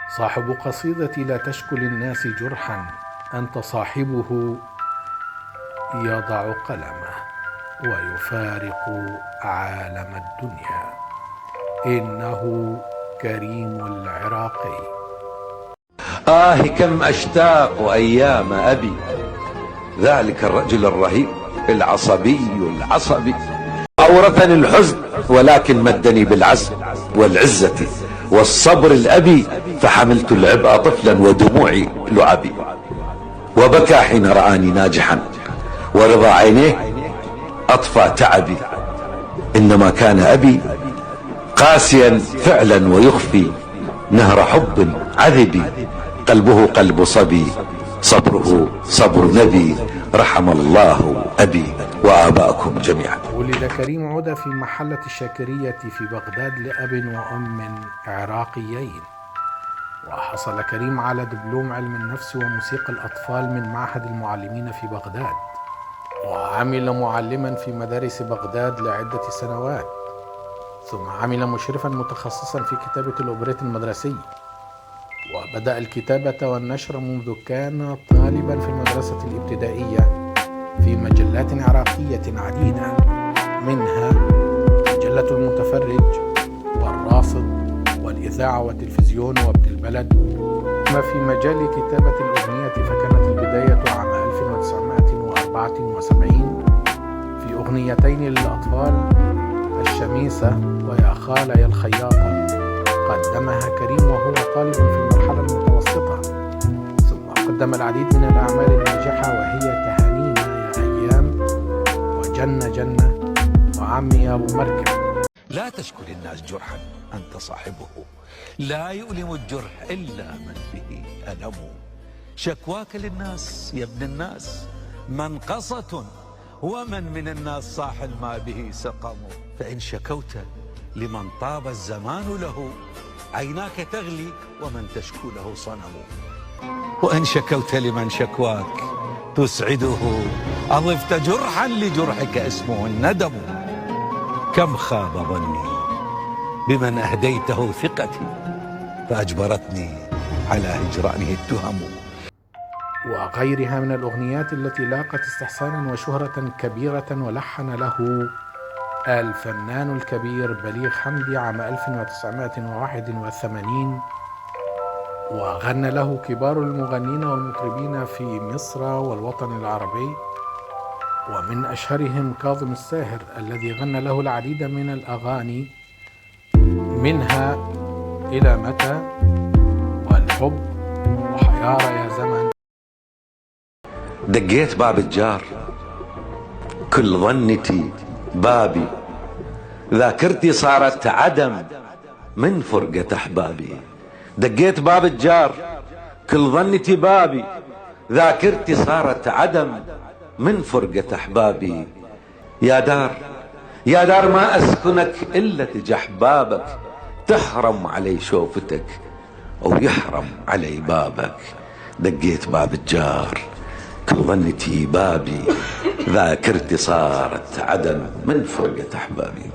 صاحب قصيدتي لا تشكو للناس جرحا، أنت صاحبه يضع قلمه ويفارق عالم الدنيا. إنه كريم العراقي. كم أشتاق أيام أبي، ذلك الرجل الرهيب العصبي العصبي. أورثني الحزن ولكن مدني بالعزم والعزة والصبر الأبي، فحملت العبء طفلا ودموعي لعبي. وبكى حين رآني ناجحا، ورضا عينيه أطفى تعبي. إنما كان أبي قاسيا فعلا ويخفي نهر حب عذبي. قلبه قلب صبي، صبره صبر نبي. رحم الله أبي وآباءكم جميعا. ولد كريم عودة في محلة الشاكرية في بغداد لأب وأم عراقيين. وحصل كريم على دبلوم علم النفس وموسيقى الأطفال من معهد المعلمين في بغداد، وعمل معلما في مدارس بغداد لعدة سنوات، ثم عمل مشرفا متخصصا في كتابة الأوبريت المدرسي، وبدأ الكتابة والنشر منذ كان طالبا في المدرسة الابتدائية في مجلات عراقية عديدة، منها مجلة المتفرج والراصد والإذاعة والتلفزيون وابن البلد. أما في مجال كتابة الأغنية فكانت البداية عام 1974 في أغنيتين للأطفال، الشميسة ويا خالة يا الخياطة، قدمها كريم وهو طالب في المرحلة المتوسطة. ثم قدم العديد من الأعمال الناجحة وهي تهانينا يا أيام، وجنة جنة، وعمي يا أبو مركب. لا تشكو للناس جرحا، أنت صاحبه. لا يؤلم الجرح إلا من به ألم. شكواك للناس يا ابن الناس منقصة، ومن من الناس صاح ما به سقم. فإن شكوت لمن طاب الزمان له، عيناك تغلي ومن تشكو له صنم. وإن شكوت لمن شكواك تسعده، أضفت جرحا لجرحك اسمه الندم. كم خاب ظني بمن أهديته ثقتي، فأجبرتني على هجرانه التهم. وغيرها من الأغنيات التي لاقت استحسانا وشهرة كبيرة، ولحن له الفنان الكبير بليغ حمدي عام 1981، وغنى له كبار المغنين والمطربين في مصر والوطن العربي، ومن أشهرهم كاظم الساهر الذي غنى له العديد من الأغاني، منها إلى متى، والحب، وحيارى يا زمن. دقيت باب الجار، كل ظنتي بابي، ذاكرتي صارت عدم من فرقة أحبابي. دقيت باب الجار، كل ظنتي بابي، ذاكرتي صارت عدم من فرقة أحبابي. يا دار يا دار ما أسكنك إلا تجح بابك، تحرم علي شوفتك أو يحرم علي بابك. دقيت باب الجار، كل ظنتي بابي، ذاكرتي صارت عدم من فرقة أحبابي.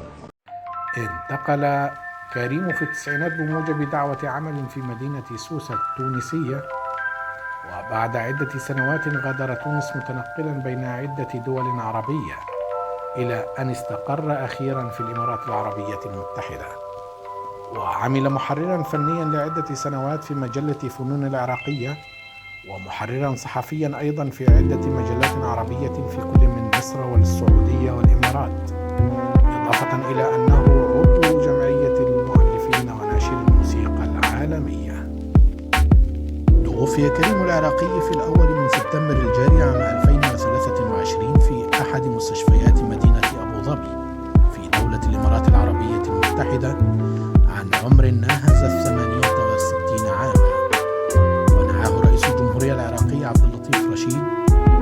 انتقل كريم في التسعينات بموجب دعوة عمل في مدينة سوسة التونسية، وبعد عدة سنوات غادر تونس متنقلا بين عدة دول عربية، إلى أن استقر أخيرا في الإمارات العربية المتحدة. وعمل محررا فنيا لعدة سنوات في مجلة فنون العراقية، ومحررا صحفيا أيضا في عدة مجلات عربية في كل من مصر والسعودية والإمارات، إضافة إلى أنه عضو جمعية المؤلفين وناشر الموسيقى العالمية. توفي كريم العراقي في الأول من سبتمبر الجاري عام 2023 في أحد مستشفيات مدينة أبو ظبي في دولة الإمارات العربية المتحدة، عن عمر ناهز 68 عاما. ونعاه رئيس الجمهورية العراقي عبد اللطيف رشيد،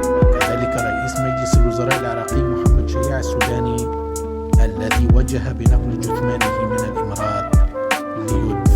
وكذلك رئيس مجلس الوزراء العراقي محمد شيع السوداني، الذي وجه بنقل جثمانه من الإمارات ليدفن